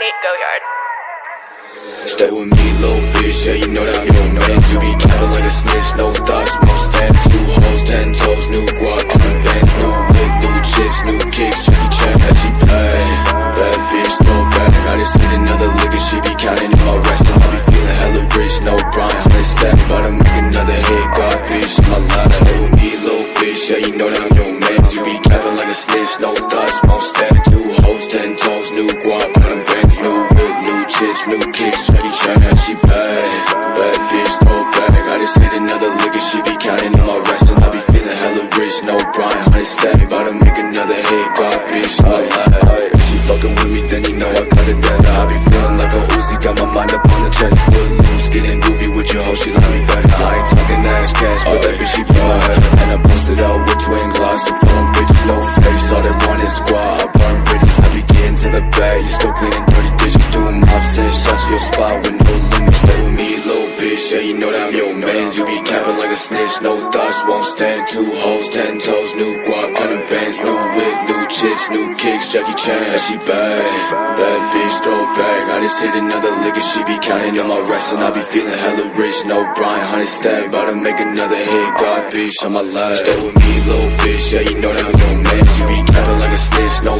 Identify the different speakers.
Speaker 1: Nate Goyard.
Speaker 2: Stay with me, little bitch, yeah, you know that I'm your man. You be capping like a snitch, no thoughts, won't stand. 2 hoes, 10 toes, new guac on the bands, new whip, new chips, new kicks, Jackie Chan, that she pay. Bad bitch, throw back, I just hit another lick and she be counting in my rest. I be feeling hella rich, no Brian, 100 stack, about to make another hit, God bitch, in my life. Stay with me, little bitch, yeah, you know that I'm your man. You be capping like a snitch, no thoughts, won't stand. 2 hoes, 10 toes, new guac on the bands, new whip, new chips, new kicks, Jackie Chan, that she pay. Bad bitch, throw back, I just hit another lick and she be counting in my rest. And I be feeling hella rich, no Brian, 100 stack, about to make another hit, God bitch, in my life. If she fucking with me, then you know I got it down. I be feeling like a Uzi, got my mind up on the check, foot loose, getting groovy with your hoe, she like me back. I ain't talking ass cash, but that bitch she be my head. And I posted out with twin glass and phone bitches, no face, all they want is squad. I burn bridges, I be getting to the bag, you still cleaning dirty dishes, doing mops and shots to your spot with no limits. Stay with me, little bitch, yeah, you know that I'm your mans. You be capping like a snitch, no thoughts, won't stand. 2 hoes, 10 toes, new guac, cutting bands, new whip, new chips, new kicks, Jackie Chan, that she bad. Bad bitch, throw back, I just hit another lick and she be counting on my rest. And I be feeling hella rich, no Brian, 100 stack, about to make another hit, God bitch, on my life. Stay with me, little bitch, yeah, you know that I'm your man. You be capping like a snitch, no